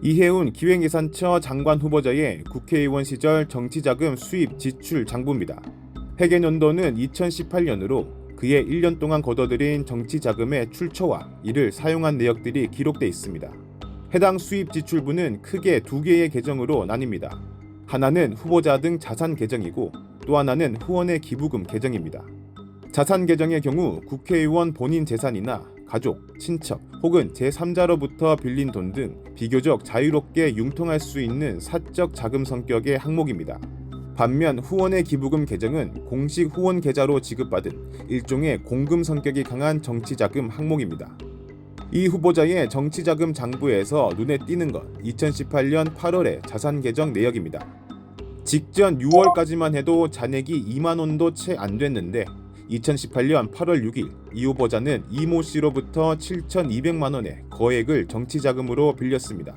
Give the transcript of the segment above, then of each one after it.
이해운 기획예산처 장관 후보자의 국회의원 시절 정치자금 수입 지출 장부입니다. 회계연도는 2018년으로 그의 1년 동안 거둬들인 정치자금의 출처와 이를 사용한 내역들이 기록돼 있습니다. 해당 수입 지출부는 크게 두 개의 계정으로 나뉩니다. 하나는 후보자 등 자산 계정이고 또 하나는 후원의 기부금 계정입니다. 자산 계정의 경우 국회의원 본인 재산이나 가족, 친척 혹은 제3자로부터 빌린 돈 등 비교적 자유롭게 융통할 수 있는 사적 자금 성격의 항목입니다. 반면 후원의 기부금 계정은 공식 후원 계좌로 지급받은 일종의 공금 성격이 강한 정치자금 항목입니다. 이 후보자의 정치자금 장부에서 눈에 띄는 건 2018년 8월의 자산 계정 내역입니다. 직전 6월까지만 해도 잔액이 2만 원도 채 안 됐는데 2018년 8월 6일 이 후보자는 이모 씨로부터 7,200만 원의 거액을 정치자금으로 빌렸습니다.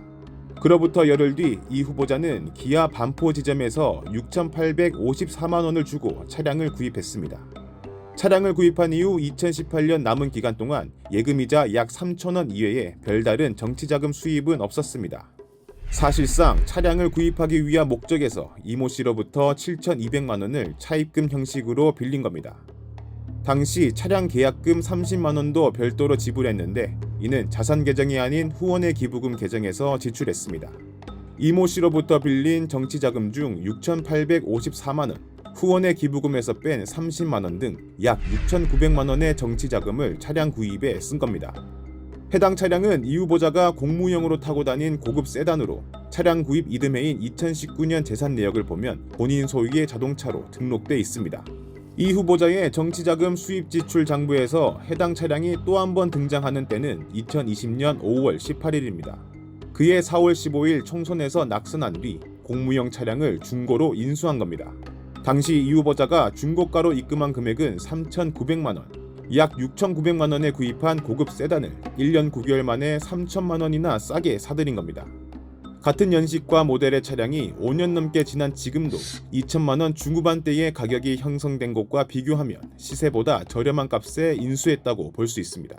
그로부터 열흘 뒤 이 후보자는 기아 반포 지점에서 6,854만 원을 주고 차량을 구입했습니다. 차량을 구입한 이후 2018년 남은 기간 동안 예금이자 약 3천 원 이외에 별다른 정치자금 수입은 없었습니다. 사실상 차량을 구입하기 위한 목적에서 이모 씨로부터 7,200만 원을 차입금 형식으로 빌린 겁니다. 당시 차량 계약금 30만 원도 별도로 지불했는데 이는 자산 계정이 아닌 후원의 기부금 계정에서 지출했습니다. 이모 씨로부터 빌린 정치자금 중 6,854만 원, 후원의 기부금에서 뺀 30만 원 등 약 6,900만 원의 정치자금을 차량 구입에 쓴 겁니다. 해당 차량은 이 후보자가 공무용으로 타고 다닌 고급 세단으로 차량 구입 이듬해인 2019년 재산 내역을 보면 본인 소유의 자동차로 등록돼 있습니다. 이 후보자의 정치자금 수입 지출 장부에서 해당 차량이 또 한 번 등장하는 때는 2020년 5월 18일입니다. 그해 4월 15일 총선에서 낙선한 뒤 공무용 차량을 중고로 인수한 겁니다. 당시 이 후보자가 중고가로 입금한 금액은 3,900만 원, 약 6,900만 원에 구입한 고급 세단을 1년 9개월 만에 3천만 원이나 싸게 사들인 겁니다. 같은 연식과 모델의 차량이 5년 넘게 지난 지금도 2천만 원 중후반대의 가격이 형성된 것과 비교하면 시세보다 저렴한 값에 인수했다고 볼 수 있습니다.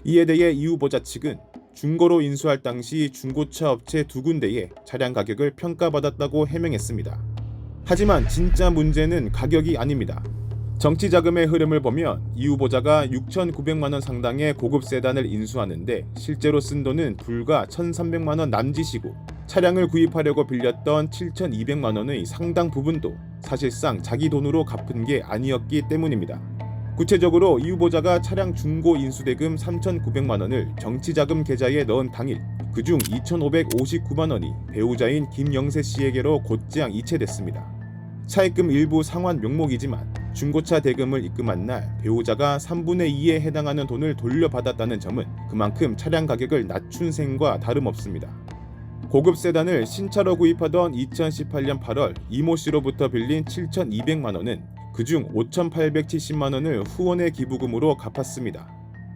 이에 대해 이 후보자 측은 중고로 인수할 당시 중고차 업체 두 군데의 차량 가격을 평가받았다고 해명했습니다. 하지만 진짜 문제는 가격이 아닙니다. 정치자금의 흐름을 보면 이 후보자가 6,900만 원 상당의 고급 세단을 인수하는데 실제로 쓴 돈은 불과 1,300만 원 남짓이고 차량을 구입하려고 빌렸던 7,200만 원의 상당 부분도 사실상 자기 돈으로 갚은 게 아니었기 때문입니다. 구체적으로 이 후보자가 차량 중고 인수대금 3,900만 원을 정치자금 계좌에 넣은 당일 그중 2,559만 원이 배우자인 김영세 씨에게로 곧장 이체됐습니다. 차입금 일부 상환 명목이지만 중고차 대금을 입금한 날 배우자가 3분의 2에 해당하는 돈을 돌려받았다는 점은 그만큼 차량 가격을 낮춘 셈과 다름없습니다. 고급 세단을 신차로 구입하던 2018년 8월 이모 씨로부터 빌린 7,200만 원은 그중 5,870만 원을 후원의 기부금으로 갚았습니다.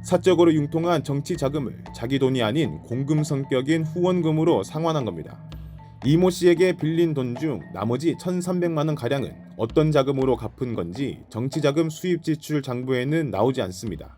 사적으로 융통한 정치 자금을 자기 돈이 아닌 공금 성격인 후원금으로 상환한 겁니다. 이모 씨에게 빌린 돈 중 나머지 1,300만 원 가량은 어떤 자금으로 갚은 건지 정치자금 수입 지출 장부에는 나오지 않습니다.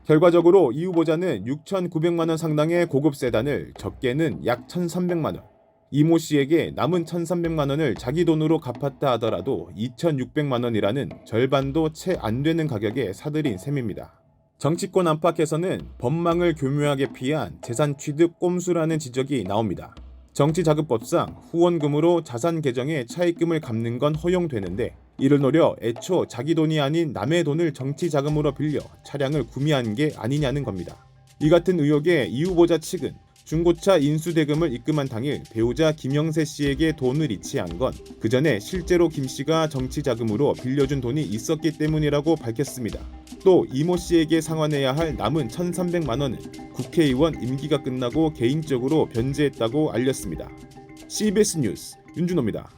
결과적으로 이 후보자는 6,900만 원 상당의 고급 세단을 적게는 약 1,300만 원, 이모 씨에게 남은 1,300만 원을 자기 돈으로 갚았다 하더라도 2,600만 원이라는 절반도 채 안 되는 가격에 사들인 셈입니다. 정치권 안팎에서는 법망을 교묘하게 피한 재산 취득 꼼수라는 지적이 나옵니다. 정치자금법상 후원금으로 자산 계정에 차입금을 갚는 건 허용되는데 이를 노려 애초 자기 돈이 아닌 남의 돈을 정치자금으로 빌려 차량을 구매한 게 아니냐는 겁니다. 이 같은 의혹에 이 후보자 측은 중고차 인수대금을 입금한 당일 배우자 김영세 씨에게 돈을 이체한 건 그 전에 실제로 김 씨가 정치자금으로 빌려준 돈이 있었기 때문이라고 밝혔습니다. 또 이모 씨에게 상환해야 할 남은 1,300만 원은 국회의원 임기가 끝나고 개인적으로 변제했다고 알렸습니다. CBS 뉴스 윤준호입니다.